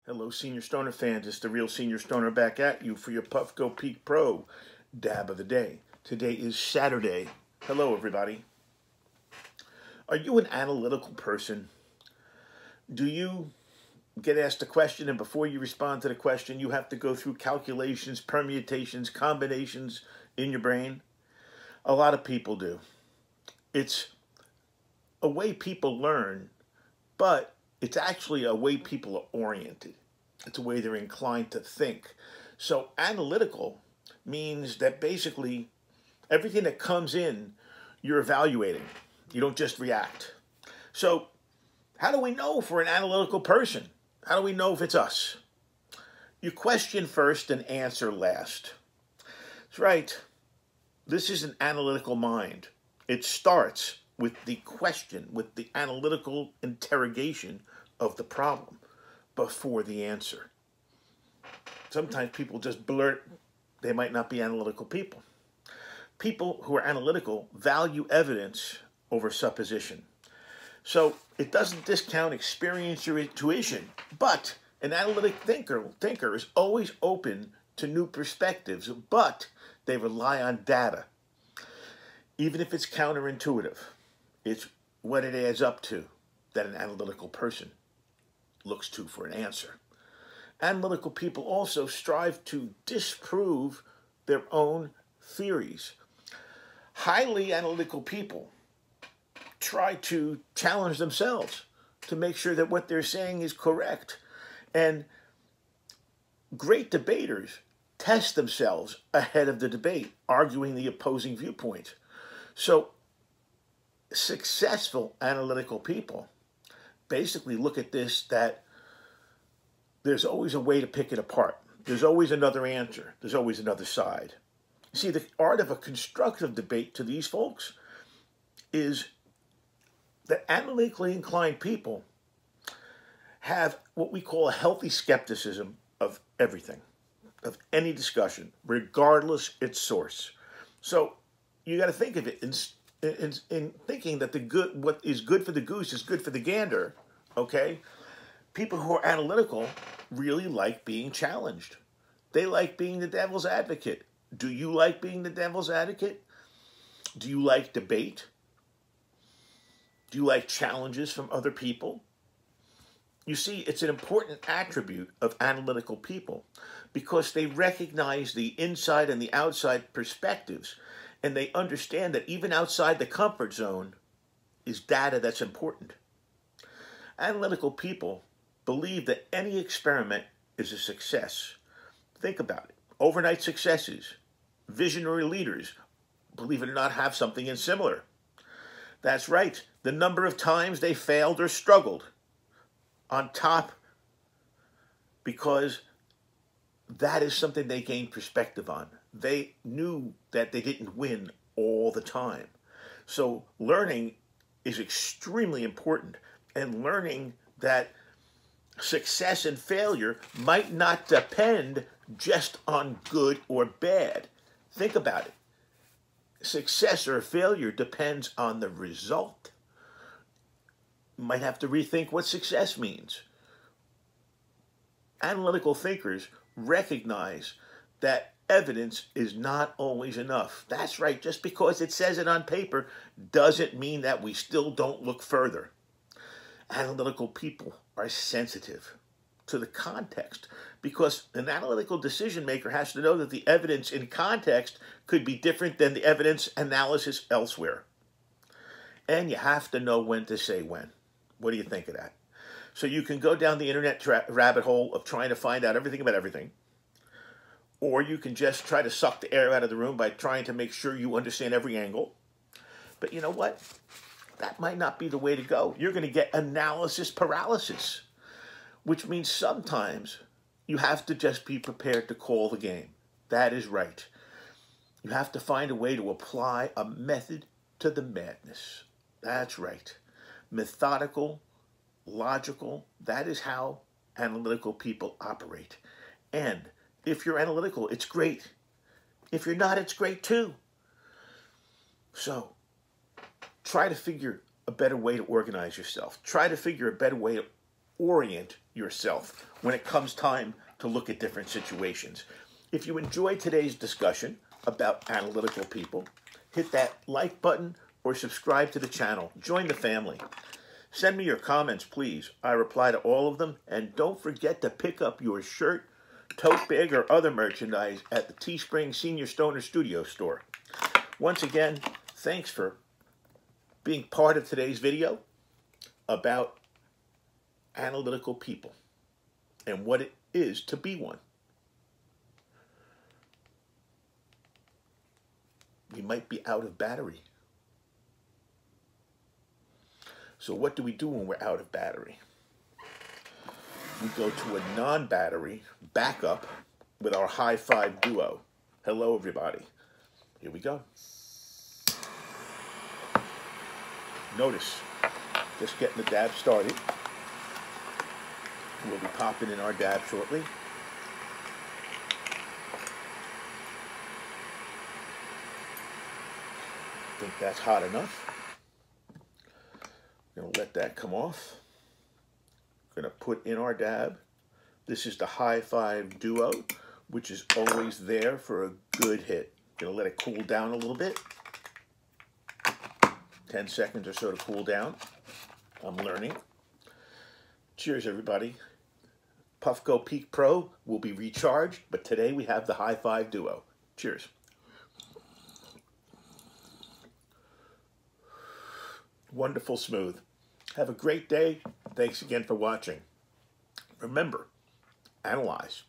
Hello, Senior Stoner fans. It's the real Senior Stoner back at you for your Puffco Peak Pro Dab of the Day. Today is Saturday. Hello, everybody. Are you an analytical person? Do you get asked a question and before you respond to the question, you have to go through calculations, permutations, combinations in your brain? A lot of people do. It's a way people learn, but it's actually a way people are oriented. It's a way they're inclined to think. So analytical means that basically everything that comes in, you're evaluating. You don't just react. So how do we know if we're an analytical person? How do we know if it's us? You question first and answer last. That's right. This is an analytical mind. It starts with the question, with the analytical interrogation of the problem before the answer. Sometimes people just blurt. They might not be analytical people. People who are analytical value evidence over supposition. So it doesn't discount experience or intuition, but an analytic thinker is always open to new perspectives, but they rely on data. Even if it's counterintuitive, it's what it adds up to that an analytical person looks to for an answer. Analytical people also strive to disprove their own theories. Highly analytical people try to challenge themselves to make sure that what they're saying is correct. And great debaters test themselves ahead of the debate, arguing the opposing viewpoint. So successful analytical people basically look at this, that there's always a way to pick it apart. There's always another answer. There's always another side. See, the art of a constructive debate to these folks is that analytically inclined people have what we call a healthy skepticism of everything, of any discussion, regardless its source. So you got to think of it in thinking that what is good for the goose is good for the gander, okay? People who are analytical really like being challenged. They like being the devil's advocate. Do you like being the devil's advocate? Do you like debate? Do you like challenges from other people? You see, it's an important attribute of analytical people because they recognize the inside and the outside perspectives, and they understand that even outside the comfort zone is data that's important. Analytical people believe that any experiment is a success. Think about it. Overnight successes, visionary leaders, believe it or not, have something in similar. That's right. The number of times they failed or struggled on top, because that is something they gained perspective on. They knew that they didn't win all the time. So learning is extremely important, and learning that success and failure might not depend just on good or bad. Think about it. Success or failure depends on the result. You might have to rethink what success means. Analytical thinkers recognize that evidence is not always enough. That's right. Just because it says it on paper doesn't mean that we still don't look further. Analytical people are sensitive to the context, because an analytical decision maker has to know that the evidence in context could be different than the evidence analysis elsewhere. And you have to know when to say when. What do you think of that? So you can go down the internet rabbit hole of trying to find out everything about everything, or you can just try to suck the air out of the room by trying to make sure you understand every angle. But you know what? That might not be the way to go. You're going to get analysis paralysis, which means sometimes you have to just be prepared to call the game. That is right. You have to find a way to apply a method to the madness. That's right. Methodical, logical, that is how analytical people operate. And if you're analytical, it's great. If you're not, it's great too. So try to figure a better way to organize yourself. Try to figure a better way to orient yourself when it comes time to look at different situations. If you enjoyed today's discussion about analytical people, hit that like button or subscribe to the channel. Join the family. Send me your comments, please. I reply to all of them. And don't forget to pick up your shirt, tote bag, or other merchandise at the Teespring Senior Stoner Studio store. Once again, thanks for being part of today's video about analytical people and what it is to be one. We might be out of battery. So what do we do when we're out of battery? We go to a non-battery backup with our high five duo. Hello, everybody. Here we go. Notice, just getting the dab started. We'll be popping in our dab shortly. I think that's hot enough. Going to let that come off. Going to put in our dab. This is the high five duo, which is always there for a good hit. Going to let it cool down a little bit. 10 seconds or so to cool down. I'm learning. Cheers, everybody. Puffco Peak Pro will be recharged, but today we have the high five duo. Cheers. Wonderful smooth. Have a great day. Thanks again for watching. Remember, analyze.